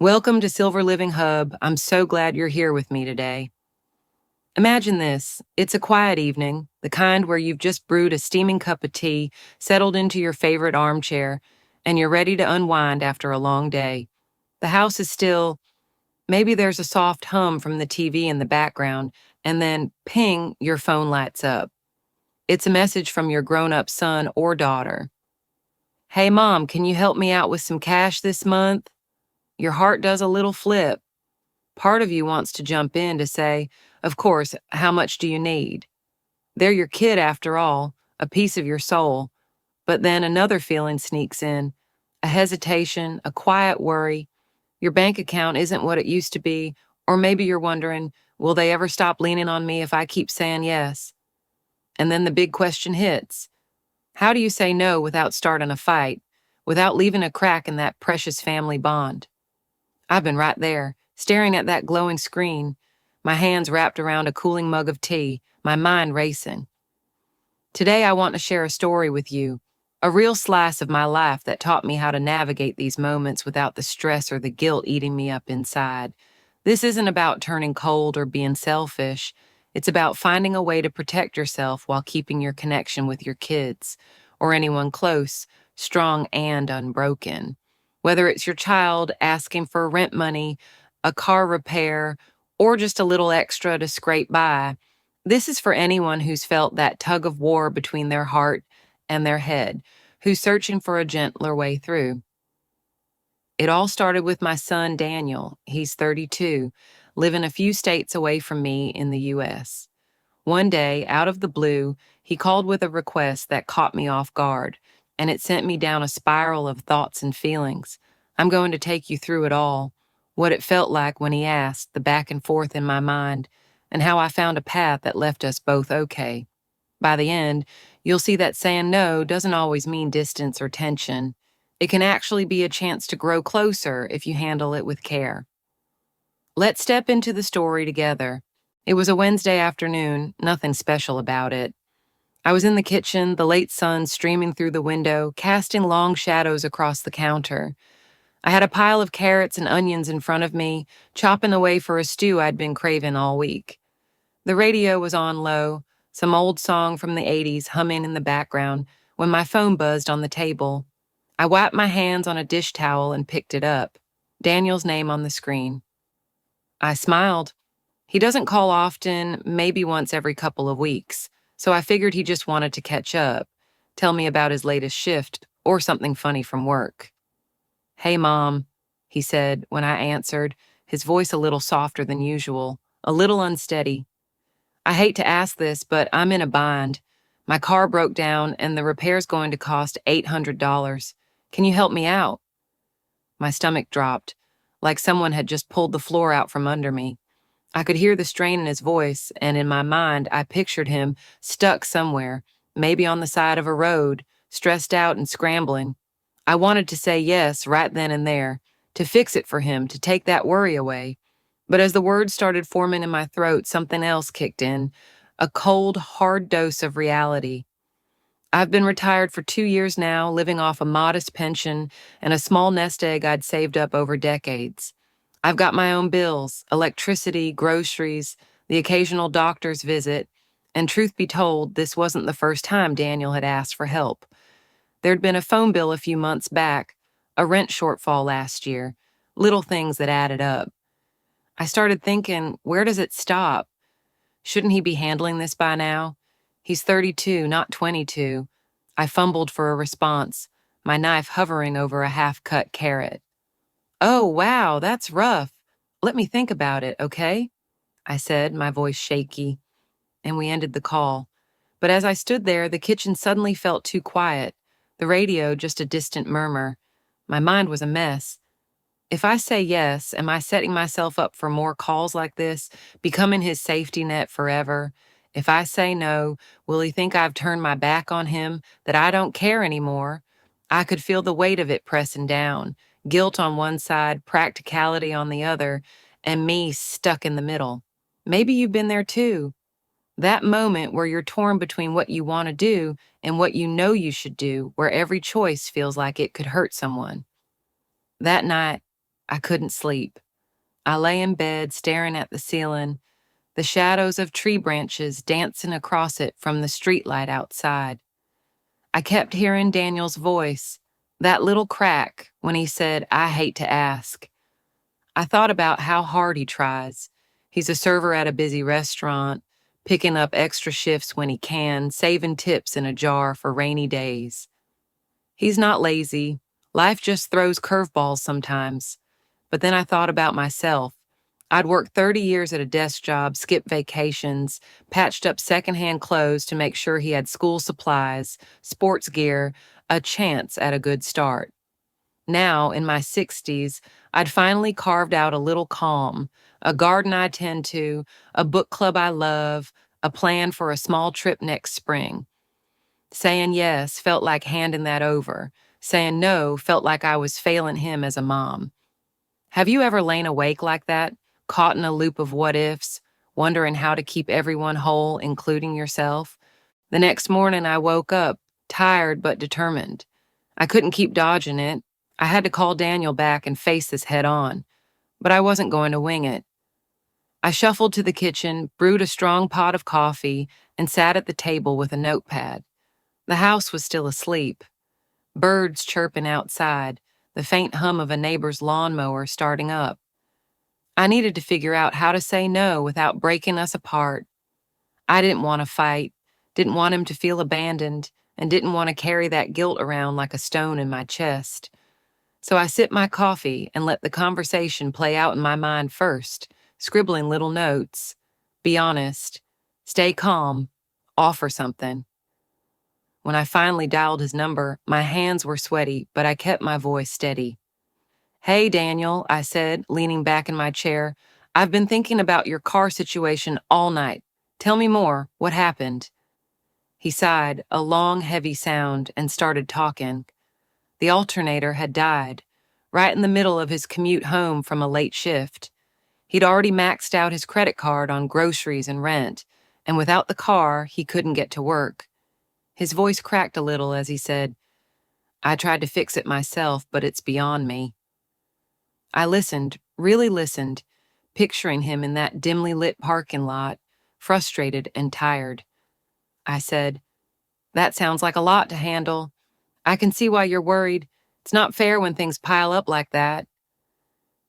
Welcome to Silver Living Hub. I'm so glad you're here with me today. Imagine this. It's a quiet evening, the kind where you've just brewed a steaming cup of tea, settled into your favorite armchair, and you're ready to unwind after a long day. The house is still, maybe there's a soft hum from the TV in the background, and then ping, your phone lights up. It's a message from your grown-up son or daughter. Hey, Mom, can you help me out with some cash this month? Your heart does a little flip. Part of you wants to jump in to say, of course, how much do you need? They're your kid after all, a piece of your soul. But then another feeling sneaks in, a hesitation, a quiet worry. Your bank account isn't what it used to be, or maybe you're wondering, will they ever stop leaning on me if I keep saying yes? And then the big question hits. How do you say no without starting a fight, without leaving a crack in that precious family bond? I've been right there, staring at that glowing screen, my hands wrapped around a cooling mug of tea, my mind racing. Today I want to share a story with you, a real slice of my life that taught me how to navigate these moments without the stress or the guilt eating me up inside. This isn't about turning cold or being selfish. It's about finding a way to protect yourself while keeping your connection with your kids, or anyone close, strong and unbroken. Whether it's your child asking for rent money, a car repair, or just a little extra to scrape by, this is for anyone who's felt that tug of war between their heart and their head, who's searching for a gentler way through. It all started with my son, Daniel. He's 32, living a few states away from me in the U.S. One day, out of the blue, he called with a request that caught me off guard, and it sent me down a spiral of thoughts and feelings. I'm going to take you through it all, what it felt like when he asked, the back and forth in my mind, and how I found a path that left us both okay. By the end, you'll see that saying no doesn't always mean distance or tension. It can actually be a chance to grow closer if you handle it with care. Let's step into the story together. It was a Wednesday afternoon, nothing special about it. I was in the kitchen, the late sun streaming through the window, casting long shadows across the counter. I had a pile of carrots and onions in front of me, chopping away for a stew I'd been craving all week. The radio was on low, some old song from the 80s humming in the background, when my phone buzzed on the table. I wiped my hands on a dish towel and picked it up. Daniel's name on the screen. I smiled. He doesn't call often, maybe once every couple of weeks, so I figured he just wanted to catch up, tell me about his latest shift, or something funny from work. Hey, Mom, he said when I answered, his voice a little softer than usual, a little unsteady. I hate to ask this, but I'm in a bind. My car broke down and the repair's going to cost $800. Can you help me out? My stomach dropped, like someone had just pulled the floor out from under me. I could hear the strain in his voice, and in my mind, I pictured him stuck somewhere, maybe on the side of a road, stressed out and scrambling. I wanted to say yes right then and there, to fix it for him, to take that worry away. But as the words started forming in my throat, something else kicked in, a cold, hard dose of reality. I've been retired for 2 years now, living off a modest pension and a small nest egg I'd saved up over decades. I've got my own bills, electricity, groceries, the occasional doctor's visit, and truth be told, this wasn't the first time Daniel had asked for help. There'd been a phone bill a few months back, a rent shortfall last year, little things that added up. I started thinking, where does it stop? Shouldn't he be handling this by now? He's 32, not 22. I fumbled for a response, my knife hovering over a half-cut carrot. Oh, wow, that's rough. Let me think about it, okay? I said, my voice shaky, and we ended the call. But as I stood there, the kitchen suddenly felt too quiet, the radio just a distant murmur. My mind was a mess. If I say yes, am I setting myself up for more calls like this, becoming his safety net forever? If I say no, will he think I've turned my back on him, that I don't care anymore? I could feel the weight of it pressing down, guilt on one side, practicality on the other, and me stuck in the middle. Maybe you've been there too. That moment where you're torn between what you want to do and what you know you should do, where every choice feels like it could hurt someone. That night, I couldn't sleep. I lay in bed staring at the ceiling, the shadows of tree branches dancing across it from the streetlight outside. I kept hearing Daniel's voice, that little crack when he said, "I hate to ask." I thought about how hard he tries. He's a server at a busy restaurant, picking up extra shifts when he can, saving tips in a jar for rainy days. He's not lazy. Life just throws curveballs sometimes. But then I thought about myself. I'd worked 30 years at a desk job, skipped vacations, patched up secondhand clothes to make sure he had school supplies, sports gear, a chance at a good start. Now, in my 60s, I'd finally carved out a little calm, a garden I tend to, a book club I love, a plan for a small trip next spring. Saying yes felt like handing that over. Saying no felt like I was failing him as a mom. Have you ever lain awake like that, caught in a loop of what ifs, wondering how to keep everyone whole, including yourself? The next morning, I woke up, tired but determined. I couldn't keep dodging it. I had to call Daniel back and face this head on, but I wasn't going to wing it. I shuffled to the kitchen, brewed a strong pot of coffee, and sat at the table with a notepad. The house was still asleep. Birds chirping outside, the faint hum of a neighbor's lawnmower starting up. I needed to figure out how to say no without breaking us apart. I didn't want to fight, didn't want him to feel abandoned, and didn't want to carry that guilt around like a stone in my chest. So I sipped my coffee and let the conversation play out in my mind first, scribbling little notes. Be honest. Stay calm. Offer something. When I finally dialed his number, my hands were sweaty, but I kept my voice steady. "Hey, Daniel," I said, leaning back in my chair. "I've been thinking about your car situation all night. Tell me more. What happened?" He sighed, a long, heavy sound, and started talking. The alternator had died, right in the middle of his commute home from a late shift. He'd already maxed out his credit card on groceries and rent, and without the car, he couldn't get to work. His voice cracked a little as he said, "I tried to fix it myself, but it's beyond me." I listened, really listened, picturing him in that dimly lit parking lot, frustrated and tired. I said, "That sounds like a lot to handle. I can see why you're worried. It's not fair when things pile up like that."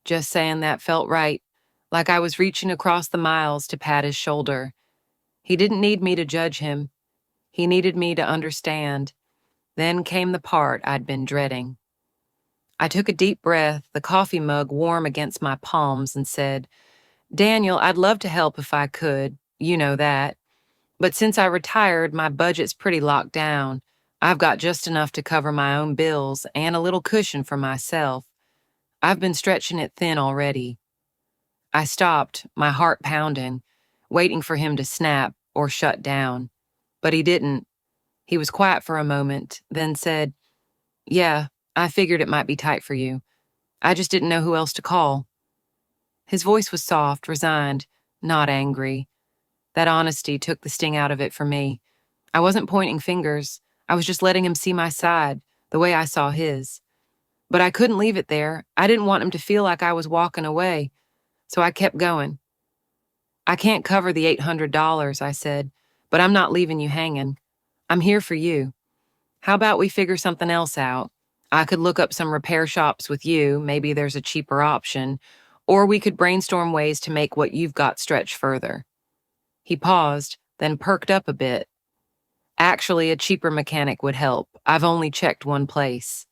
Just saying that felt right, like I was reaching across the miles to pat his shoulder. He didn't need me to judge him. He needed me to understand. Then came the part I'd been dreading. I took a deep breath, the coffee mug warm against my palms, and said, "Daniel, I'd love to help if I could. You know that. But since I retired, my budget's pretty locked down. I've got just enough to cover my own bills and a little cushion for myself. I've been stretching it thin already." I stopped, my heart pounding, waiting for him to snap or shut down. But he didn't. He was quiet for a moment, then said, "Yeah, I figured it might be tight for you. I just didn't know who else to call." His voice was soft, resigned, not angry. That honesty took the sting out of it for me. I wasn't pointing fingers. I was just letting him see my side, the way I saw his. But I couldn't leave it there. I didn't want him to feel like I was walking away. So I kept going. "I can't cover the $800, I said, "but I'm not leaving you hanging. I'm here for you. How about we figure something else out? I could look up some repair shops with you, maybe there's a cheaper option, or we could brainstorm ways to make what you've got stretch further." He paused, then perked up a bit. "Actually, a cheaper mechanic would help. I've only checked one place."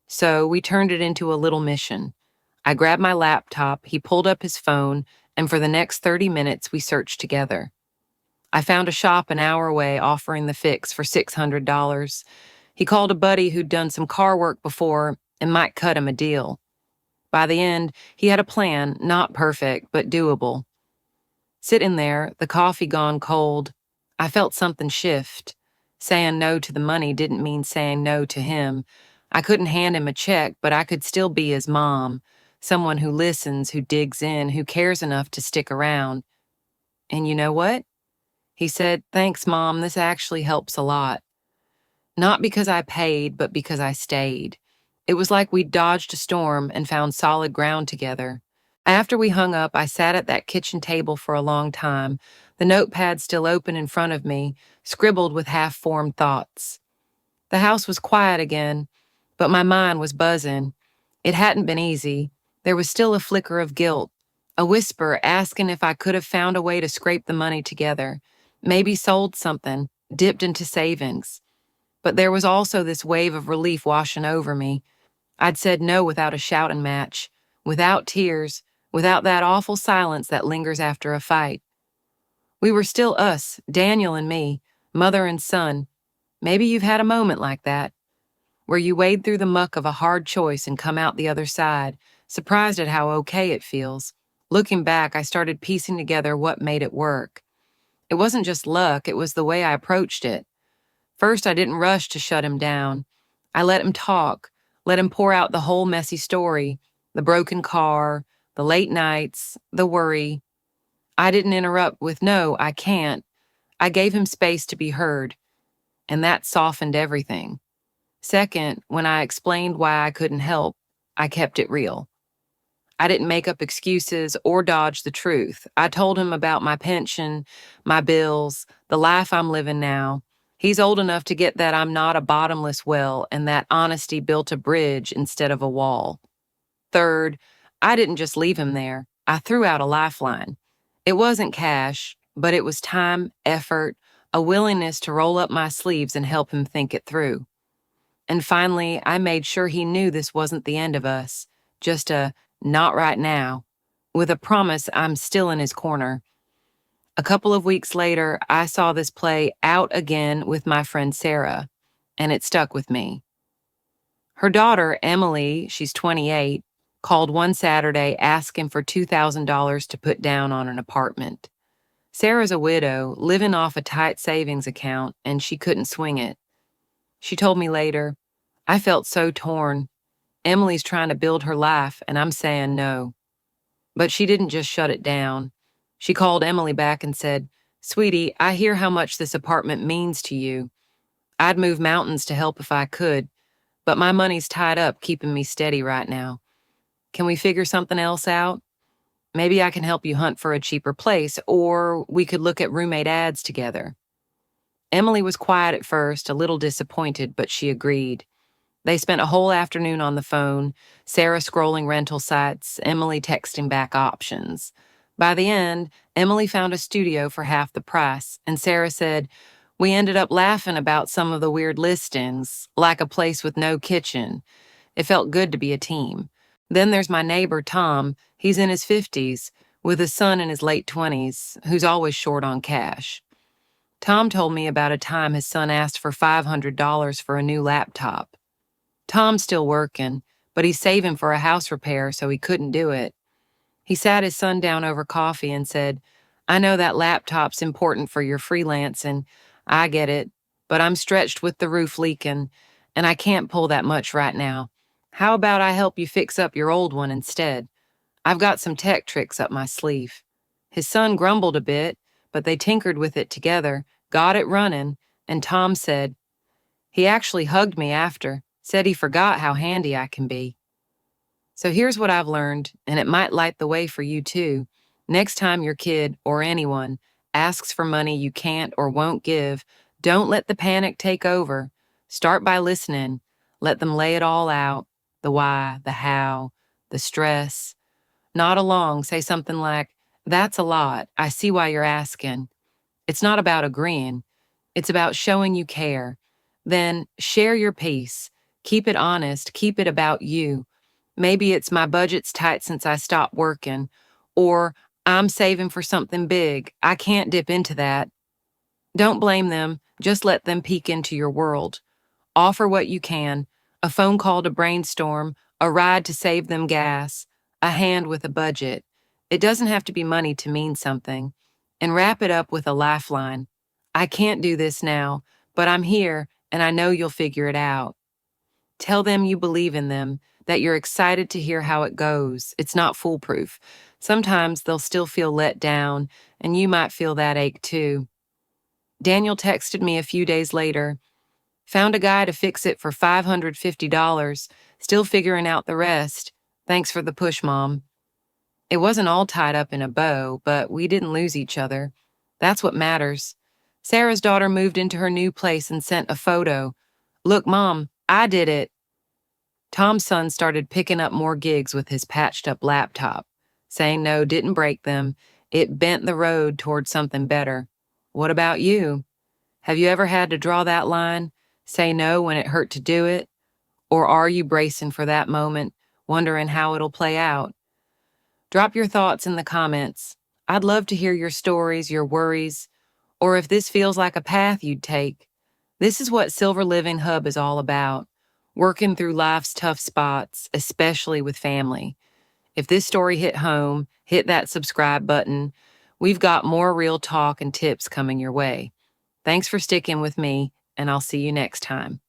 So we turned it into a little mission. I grabbed my laptop, he pulled up his phone, and for the next 30 minutes we searched together. I found a shop an hour away offering the fix for $600. He called a buddy who'd done some car work before and might cut him a deal. By the end, he had a plan, not perfect, but doable. Sitting there, the coffee gone cold, I felt something shift. Saying no to the money didn't mean saying no to him. I couldn't hand him a check, but I could still be his mom, someone who listens, who digs in, who cares enough to stick around. "And you know what?" He said, "Thanks, Mom, this actually helps a lot." Not because I paid, but because I stayed. It was like we'd dodged a storm and found solid ground together. After we hung up, I sat at that kitchen table for a long time, the notepad still open in front of me, scribbled with half-formed thoughts. The house was quiet again, but my mind was buzzing. It hadn't been easy. There was still a flicker of guilt, a whisper asking if I could have found a way to scrape the money together, maybe sold something, dipped into savings. But there was also this wave of relief washing over me. I'd said no without a shouting match, without tears, without that awful silence that lingers after a fight. We were still us, Daniel and me, mother and son. Maybe you've had a moment like that, where you wade through the muck of a hard choice and come out the other side, surprised at how okay it feels. Looking back, I started piecing together what made it work. It wasn't just luck, it was the way I approached it. First, I didn't rush to shut him down. I let him talk, let him pour out the whole messy story, the broken car, the late nights, the worry. I didn't interrupt with, "No, I can't." I gave him space to be heard, and that softened everything. Second, when I explained why I couldn't help, I kept it real. I didn't make up excuses or dodge the truth. I told him about my pension, my bills, the life I'm living now. He's old enough to get that I'm not a bottomless well and that honesty built a bridge instead of a wall. Third, I didn't just leave him there. I threw out a lifeline. It wasn't cash, but it was time, effort, a willingness to roll up my sleeves and help him think it through. And finally, I made sure he knew this wasn't the end of us, just a not right now, with a promise I'm still in his corner. A couple of weeks later, I saw this play out again with my friend Sarah, and it stuck with me. Her daughter, Emily, she's 28, called one Saturday asking for $2,000 to put down on an apartment. Sarah's a widow, living off a tight savings account, and she couldn't swing it. She told me later, "I felt so torn. Emily's trying to build her life, and I'm saying no." But she didn't just shut it down. She called Emily back and said, "Sweetie, I hear how much this apartment means to you. I'd move mountains to help if I could, but my money's tied up keeping me steady right now. Can we figure something else out? Maybe I can help you hunt for a cheaper place, or we could look at roommate ads together." Emily was quiet at first, a little disappointed, but she agreed. They spent a whole afternoon on the phone, Sarah scrolling rental sites, Emily texting back options. By the end, Emily found a studio for half the price, and Sarah said, "We ended up laughing about some of the weird listings, like a place with no kitchen. It felt good to be a team." Then there's my neighbor, Tom. He's in his 50s, with a son in his late 20s, who's always short on cash. Tom told me about a time his son asked for $500 for a new laptop. Tom's still working, but he's saving for a house repair, so he couldn't do it. He sat his son down over coffee and said, "I know that laptop's important for your freelancing. I get it, but I'm stretched with the roof leaking, and I can't pull that much right now. How about I help you fix up your old one instead? I've got some tech tricks up my sleeve." His son grumbled a bit, but they tinkered with it together, got it running, and Tom said, he actually hugged me after, said he forgot how handy I can be. So here's what I've learned, and it might light the way for you too. Next time your kid, or anyone, asks for money you can't or won't give, don't let the panic take over. Start by listening. Let them lay it all out, the why, the how, the stress. Nod along, say something like, "That's a lot. I see why you're asking." It's not about agreeing. It's about showing you care. Then share your piece. Keep it honest. Keep it about you. Maybe it's, "My budget's tight since I stopped working," or "I'm saving for something big. I can't dip into that." Don't blame them. Just let them peek into your world. Offer what you can, a phone call to brainstorm, a ride to save them gas, a hand with a budget. It doesn't have to be money to mean something. And wrap it up with a lifeline. "I can't do this now, but I'm here and I know you'll figure it out." Tell them you believe in them, that you're excited to hear how it goes. It's not foolproof. Sometimes they'll still feel let down, and you might feel that ache too. Daniel texted me a few days later, Found a guy to fix it for $550, still figuring out the rest. Thanks for the push, Mom. It wasn't all tied up in a bow, but we didn't lose each other. That's what matters. Sarah's daughter moved into her new place and sent a photo. Look, Mom, I did it. Tom's son started picking up more gigs with his patched up laptop. Saying no didn't break them. It bent the road toward something better. What about you? Have you ever had to draw that line? Say no when it hurt to do it? Or are you bracing for that moment, wondering how it'll play out? Drop your thoughts in the comments. I'd love to hear your stories, your worries, or if this feels like a path you'd take. This is what Silver Living Hub is all about, working through life's tough spots, especially with family. If this story hit home, hit that subscribe button. We've got more real talk and tips coming your way. Thanks for sticking with me, and I'll see you next time.